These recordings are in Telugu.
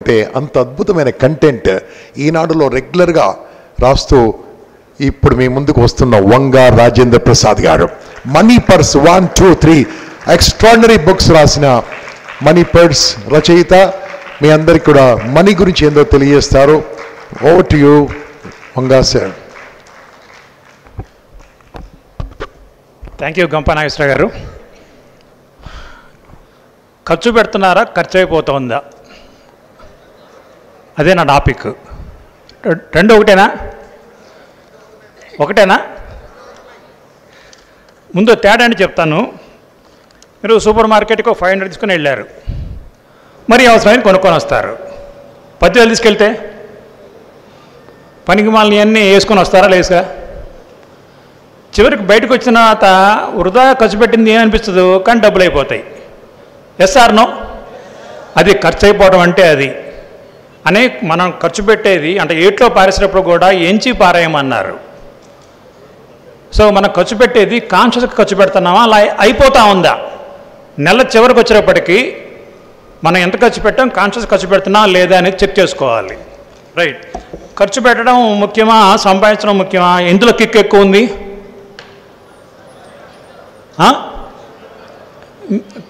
ఉంటే అంత అద్భుతమైన కంటెంట్ ఈనాడులో రెగ్యులర్గా రాస్తూ ఇప్పుడు మీ ముందుకు వస్తున్న వంగ రాజేంద్ర ప్రసాద్ గారు. మనీ పర్స్ 1, 2, 3 ఎక్స్ట్రాడినరీ బుక్స్ రాసిన మనీ పర్స్ రచయిత మీ అందరికి కూడా మనీ గురించి ఏందో తెలియజేస్తారు. Over to you Vanga sir. Thank you గంప నాగేశ్వర గారు. ఖర్చు పెడుతున్నారా, ఖర్చు అయిపోతుందా, అదే నా టాపిక్. రెండు ఒకటేనా? ముందు తేడా అని చెప్తాను. మీరు సూపర్ మార్కెట్కి 500 తీసుకుని వెళ్ళారు, మరి అవసరమైన కొనుక్కొని వస్తారు. 10,000 తీసుకెళ్తే పనికి మాలని అన్నీ వేసుకొని వస్తారా లేదుగా? చివరికి బయటకు వచ్చిన తర్వాత వృధా ఖర్చు పెట్టింది ఏమనిపిస్తుందో, కానీ డబ్బులు అయిపోతాయి. Yes or no? అది ఖర్చు అయిపోవడం అంటే అది. అనే మనం ఖర్చు పెట్టేది అంటే ఏట్లో పారేసినప్పుడు కూడా ఎంచి పారేయమన్నారు. సో మనం ఖర్చు పెట్టేది కాన్షియస్గా ఖర్చు పెడుతున్నామా, అలా అయిపోతూ ఉందా? నెల చివరికి వచ్చేటప్పటికి మనం ఎంత ఖర్చు పెట్టాం, కాన్షియస్ ఖర్చు పెడుతున్నా లేదా అనేది చెక్ చేసుకోవాలి. రైట్. ఖర్చు పెట్టడం ముఖ్యమా, సంపాదించడం ముఖ్యమా? ఎందులో కిక్ ఎక్కువ ఉంది?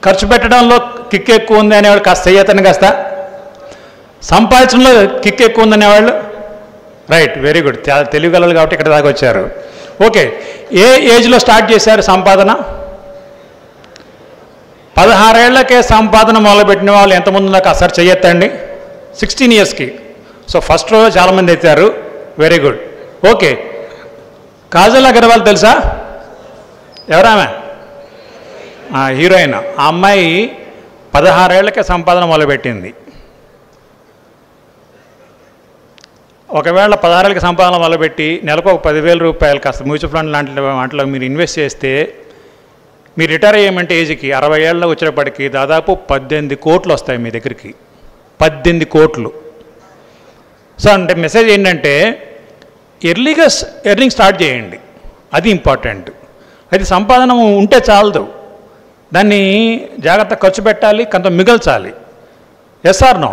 ఖర్చు పెట్టడంలో కిక్ ఎక్కువ ఉంది అనేవాళ్ళు కాస్త చెయ్యతని కాస్త, సంపాదించడంలో కిక్ ఎక్కువ ఉందనేవాళ్ళు. Right, very good. చాలా తెలియగలరు కాబట్టి ఇక్కడ దాకా వచ్చారు. ఓకే, ఏ ఏజ్లో స్టార్ట్ చేశారు సంపాదన? 16 ఏళ్లకే సంపాదన మొదలుపెట్టిన వాళ్ళు ఎంతమంది నాకు అసలు చెయ్యొద్దండి. 16 ఇయర్స్కి. సో ఫస్ట్ రోజు చాలామంది ఎత్తారు. Very good. Okay, Kajal Agarwal తెలుసా? ఎవరామె? హీరోయిన్. ఆ అమ్మాయి 16 ఏళ్లకే సంపాదన మొదలుపెట్టింది. ఒకవేళ 16 ఏళ్ళకి సంపాదన మొదలుపెట్టి నెలకు ఒక 10,000 రూపాయలు కాస్త మ్యూచువల్ ఫండ్ లాంటి వాటిలో మీరు ఇన్వెస్ట్ చేస్తే మీరు రిటైర్ అయ్యేమంటే ఏజ్కి 60 ఏళ్ళలో వచ్చేటప్పటికి దాదాపు 18 కోట్లు వస్తాయి మీ దగ్గరికి. 18 కోట్లు. సో అంటే మెసేజ్ ఏంటంటే ఎర్లీగా ఎర్నింగ్ స్టార్ట్ చేయండి, అది ఇంపార్టెంట్. అయితే సంపాదన ఉంటే చాలదు, దాన్ని జాగ్రత్త ఖర్చు పెట్టాలి, కొంత మిగల్చాలి. Yes or no?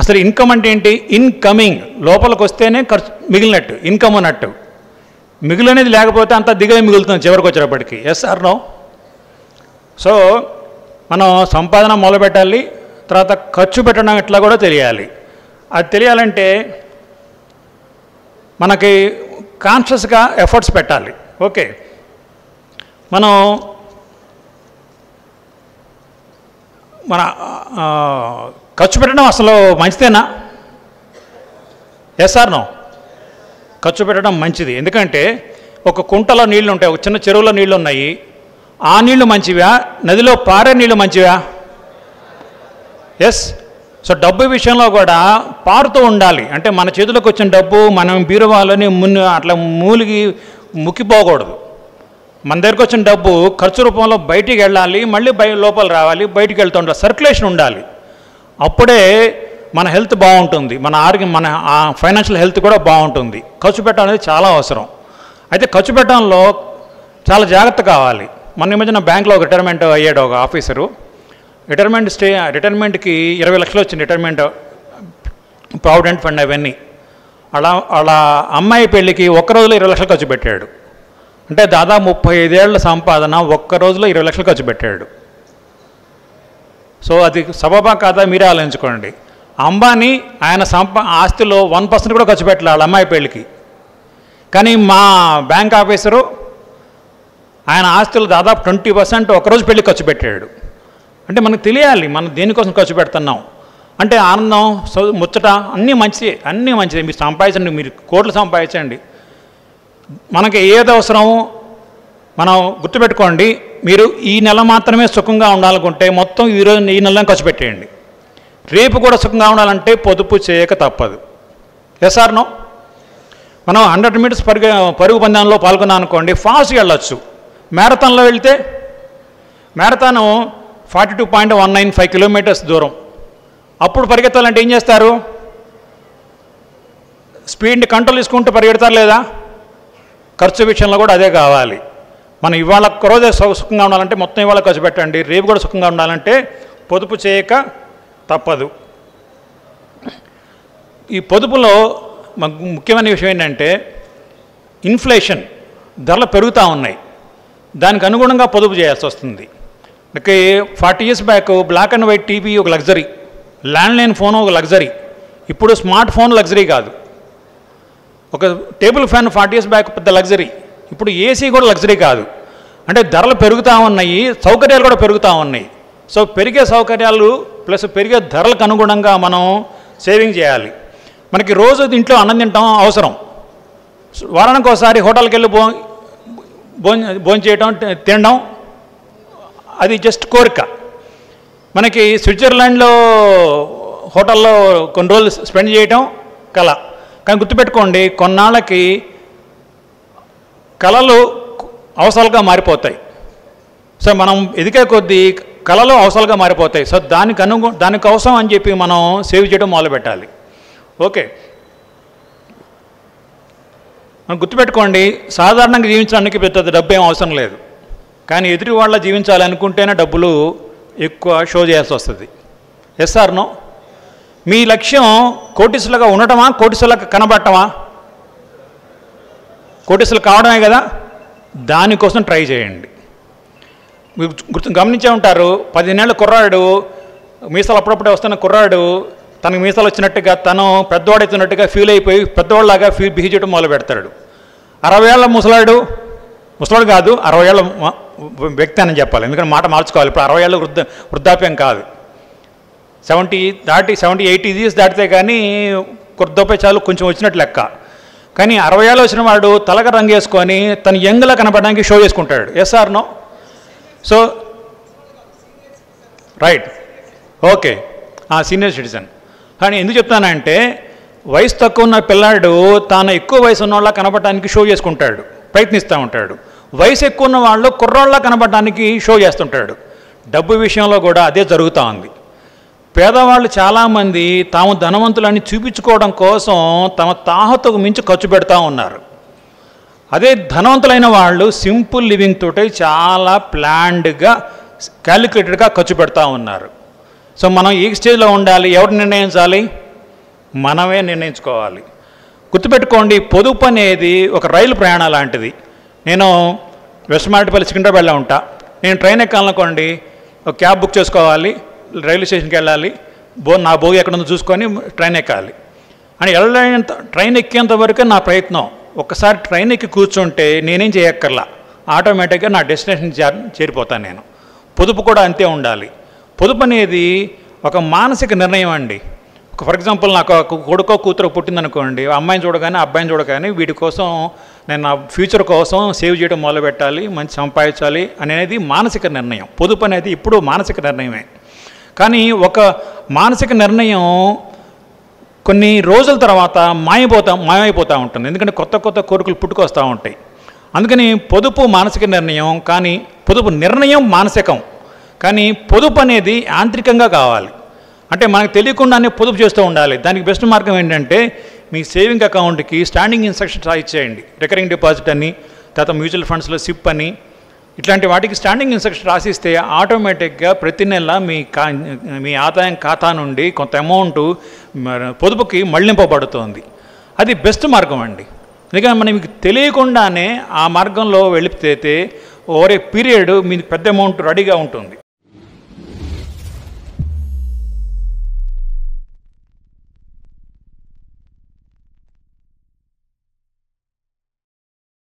అసలు ఇన్కమ్ అంటే ఏంటి? ఇన్కమింగ్ లోపలికి వస్తేనే ఖర్చు మిగిలినట్టు, ఇన్కమ్ అన్నట్టు. మిగులు అనేది లేకపోతే అంతా దిగలే మిగులుతుంది చివరికి వచ్చేటప్పటికి. Yes or no? సో మనం సంపాదన మొదలుపెట్టాలి, తర్వాత ఖర్చు పెట్టడం ఎట్లా కూడా తెలియాలి. అది తెలియాలంటే మనకి కాన్షియస్గా ఎఫర్ట్స్ పెట్టాలి. ఓకే, మనం మన ఖర్చు పెట్టడం అసలు మంచిదేనా? Yes or no? ఖర్చు పెట్టడం మంచిది. ఎందుకంటే ఒక కుంటలో నీళ్లు ఉంటాయి, ఒక చిన్న చెరువులో నీళ్లు ఉన్నాయి. ఆ నీళ్లు మంచివా, నదిలో పారే నీళ్లు మంచివా? ఎస్. సో డబ్బు విషయంలో కూడా పారుతూ ఉండాలి. అంటే మన చేతిలోకి వచ్చిన డబ్బు మనం బీరువాలోని అట్లా మూలిగి ముక్కిపోకూడదు. మన దగ్గరకు వచ్చిన డబ్బు ఖర్చు రూపంలో బయటికి వెళ్ళాలి, మళ్ళీ లోపల రావాలి, బయటికి వెళ్తూ ఉండాలి, సర్క్యులేషన్ ఉండాలి. అప్పుడే మన హెల్త్ బాగుంటుంది, మన ఆరోగ్యం, మన ఫైనాన్షియల్ హెల్త్ కూడా బాగుంటుంది. ఖర్చు పెట్టడం అనేది చాలా అవసరం. అయితే ఖర్చు పెట్టడంలో చాలా జాగ్రత్త కావాలి. మన ఈ మధ్యన బ్యాంక్లో ఒక రిటైర్మెంట్ అయ్యాడు ఒక ఆఫీసరు. రిటైర్మెంట్కి 20 లక్షలు వచ్చింది, రిటైర్మెంట్ ప్రావిడెంట్ ఫండ్ అవన్నీ. అలా అమ్మాయి పెళ్ళికి ఒక్క రోజులో 20 లక్షలు ఖర్చు పెట్టాడు. అంటే దాదాపు 35 ఏళ్ల సంపాదన ఒక్క రోజులో 20 లక్షలు ఖర్చు పెట్టాడు. సో అది సబబా కాదా మీరే ఆలోచించుకోండి. అంబానీ ఆయన ఆస్తిలో 1% కూడా ఖర్చు పెట్టాలి వాళ్ళ అమ్మాయి పెళ్ళికి. కానీ మా బ్యాంక్ ఆఫీసరు ఆయన ఆస్తులు దాదాపు 20% ఒకరోజు పెళ్ళి ఖర్చు పెట్టాడు. అంటే మనకు తెలియాలి మనం దేనికోసం ఖర్చు పెడుతున్నాం. అంటే ఆనందం, ముచ్చట అన్నీ మంచిదే. మీరు సంపాదించండి, మీరు కోట్లు సంపాదించండి. మనకి ఏది అవసరమో మనం గుర్తుపెట్టుకోండి. మీరు ఈ నెల మాత్రమే సుఖంగా ఉండాలనుకుంటే మొత్తం ఈ నెల ఖర్చు పెట్టేయండి. రేపు కూడా సుఖంగా ఉండాలంటే పొదుపు చేయక తప్పదు. Yes or no? మనం 100 మీటర్స్ పరుగు పందెంలో పాల్గొన్నాం అనుకోండి, ఫాస్ట్గా వెళ్ళొచ్చు. మ్యారథాన్లో వెళ్తే మ్యారథాన్ 42.195 కిలోమీటర్స్ దూరం. అప్పుడు పరిగెత్తాలంటే ఏం చేస్తారు? స్పీడ్ని కంట్రోల్ చేసుకుంటూ పరిగెడతారు లేదా? ఖర్చు విషయంలో కూడా అదే కావాలి. మనం ఇవాళ ఒక్కరోజే సుఖంగా ఉండాలంటే మొత్తం ఇవాళ ఖర్చు పెట్టండి. రేపు కూడా సుఖంగా ఉండాలంటే పొదుపు చేయక తప్పదు. ఈ పొదుపులో ముఖ్యమైన విషయం ఏంటంటే ఇన్ఫ్లేషన్, ధరలు పెరుగుతూ ఉన్నాయి, దానికి అనుగుణంగా పొదుపు చేయాల్సి వస్తుంది. మనకి 40 years back black and white TV ఒక లగ్జరీ, ల్యాండ్లైన్ ఫోన్ ఒక లగ్జరీ, ఇప్పుడు స్మార్ట్ ఫోన్ లగ్జరీ కాదు. ఒక టేబుల్ ఫ్యాన్ 40 years బ్యాక్ పెద్ద లగ్జరీ, ఇప్పుడు ఏసీ కూడా లగ్జరీ కాదు. అంటే ధరలు పెరుగుతూ ఉన్నాయి, సౌకర్యాలు కూడా పెరుగుతూ ఉన్నాయి. సో పెరిగే సౌకర్యాలు ప్లస్ పెరిగే ధరలకు అనుగుణంగా మనం సేవింగ్ చేయాలి. మనకి రోజు ఇంట్లో అన్నం తింటాం అవసరం, వారానికి ఒకసారి హోటల్కి వెళ్ళి భోజనం చేయటం తినడం అది జస్ట్ కోరిక. మనకి స్విట్జర్లాండ్లో హోటల్లో కొన్ని రోజులు స్పెండ్ చేయటం కళ. కానీ గుర్తుపెట్టుకోండి, కొన్నాళ్ళకి కళలు అవసరాలుగా మారిపోతాయి. సో మనం ఎదిగే కొద్దీ కళలు అవసరాలుగా మారిపోతాయి. సో దానికి అవసరం అని చెప్పి మనం సేవ్ చేయడం మొదలుపెట్టాలి. ఓకే, మనం గుర్తుపెట్టుకోండి, సాధారణంగా జీవించడానికి పెద్ద డబ్బు ఏం అవసరం లేదు, కానీ ఎదుటి వాళ్ళ జీవించాలనుకుంటేనే డబ్బులు ఎక్కువ షో చేయాల్సి వస్తుంది. Yes or no? మీ లక్ష్యం కోటీసులుగా ఉండటమా, కోటీసులుగా కనబడటమా? కోటీసులు కావడమే కదా, దానికోసం ట్రై చేయండి. మీరు గమనించే ఉంటారు, 15 ఏళ్ళ కుర్రాడు, మీసాలు అప్పుడప్పుడే వస్తున్న కుర్రాడు తనకు మీసాలు వచ్చినట్టుగా, తను పెద్దవాడవుతున్నట్టుగా ఫీల్ అయిపోయి పెద్దవాళ్ళలాగా బిహేవ్ చేయడం మొదలు పెడతాడు. 60 ఏళ్ళ ముసలాడు కాదు, 60 ఏళ్ళ వ్యక్తి అని చెప్పాలి, ఎందుకంటే మాట మార్చుకోవాలి. ఇప్పుడు 60 ఏళ్ళ వృద్ధాప్యం కాదు, 70-80 years దాటితే కానీ వృద్ధాప్యాలు కొంచెం వచ్చినట్టు లెక్క. కానీ 60 ఏళ్ళు వచ్చిన వాడు తలక రంగు వేసుకొని తను యంగ్లా కనపడడానికి షో చేసుకుంటాడు. Yes or no? So right, okay, senior citizen. కానీ ఎందుకు చెప్తానంటే, వయసు తక్కువ ఉన్న పిల్లాడు తాను ఎక్కువ వయసు ఉన్నవాళ్ళ కనపడటానికి షో చేసుకుంటాడు, ప్రయత్నిస్తూ ఉంటాడు. వయసు ఎక్కువ ఉన్న వాళ్ళు కుర్రాళ్ళ కనపడటానికి షో చేస్తుంటాడు. డబ్బు విషయంలో కూడా అదే జరుగుతూ ఉంది. పేదవాళ్ళు చాలామంది తాము ధనవంతులని చూపించుకోవడం కోసం తమ తాహతకు మించి ఖర్చు పెడతా ఉన్నారు. అదే ధనవంతులైన వాళ్ళు సింపుల్ లివింగ్ తోటి చాలా ప్లాన్డ్గా, క్యాలిక్యులేటెడ్గా ఖర్చు పెడతా ఉన్నారు. సో మనం ఏ స్టేజ్లో ఉండాలి, ఎవరు నిర్ణయించాలి? మనమే నిర్ణయించుకోవాలి. గుర్తుపెట్టుకోండి, పొదుపు అనేది ఒక రైలు ప్రయాణం లాంటిది. నేను వెస్ట్మారెడ్డిపల్లి సికింద్రాబాద్లో ఉంటా, నేను ట్రైన్ ఎక్కాలనుకోండి, ఒక క్యాబ్ బుక్ చేసుకోవాలి, రైల్వే స్టేషన్కి వెళ్ళాలి, నా భోగి ఎక్కడ ఉందో చూసుకొని ట్రైన్ ఎక్కాలి అని వెళ్ళేంత, ట్రైన్ ఎక్కేంత వరకే నా ప్రయత్నం. ఒక్కసారి ట్రైన్ ఎక్కి కూర్చుంటే నేనేం చేయక్కర్లా, ఆటోమేటిక్గా నా డెస్టినేషన్ చేరిపోతాను నేను. పొదుపు కూడా అంతే ఉండాలి. పొదుపు అనేది ఒక మానసిక నిర్ణయం అండి. ఫర్ ఎగ్జాంపుల్, నాకు కొడుకో కూతురు పుట్టిందనుకోండి, అమ్మాయిని చూడగానే అబ్బాయిని చూడగానే వీటి కోసం నేను నా ఫ్యూచర్ కోసం సేవ్ చేయడం మొదలు పెట్టాలి, మంచి సంపాదించాలి అనేది మానసిక నిర్ణయం. పొదుపు అనేది ఇప్పుడు మానసిక నిర్ణయమే. కానీ ఒక మానసిక నిర్ణయం కొన్ని రోజుల తర్వాత మాయమైపోతూ ఉంటుంది, ఎందుకంటే కొత్త కొత్త కోరికలు పుట్టుకొస్తూ ఉంటాయి. అందుకని పొదుపు మానసిక నిర్ణయం, కానీ పొదుపు నిర్ణయం మానసికం. కానీ పొదుపు అనేది యాంత్రికంగా కావాలి. అంటే మనకు తెలియకుండానే పొదుపు చేస్తూ ఉండాలి. దానికి బెస్ట్ మార్గం ఏంటంటే, మీ సేవింగ్ అకౌంట్కి స్టాండింగ్ ఇన్స్ట్రక్షన్స్ రాసిచ్చేయండి. రికరింగ్ డిపాజిట్ అని, తర్వాత మ్యూచువల్ ఫండ్స్లో సిప్ అని, ఇట్లాంటి వాటికి స్టాండింగ్ ఇన్స్ట్రక్షన్ రాసిస్తే ఆటోమేటిక్గా ప్రతి నెల మీ ఆదాయం ఖాతా నుండి కొంత అమౌంట్ పొదుపుకి మళ్లింపబడుతుంది. అది బెస్ట్ మార్గం అండి. ఎందుకంటే మనకి తెలియకుండానే ఆ మార్గంలో వెళ్ళిపోతే ఓవర్ ఏ పీరియడ్ మీకు పెద్ద అమౌంట్ రెడీగా ఉంటుంది.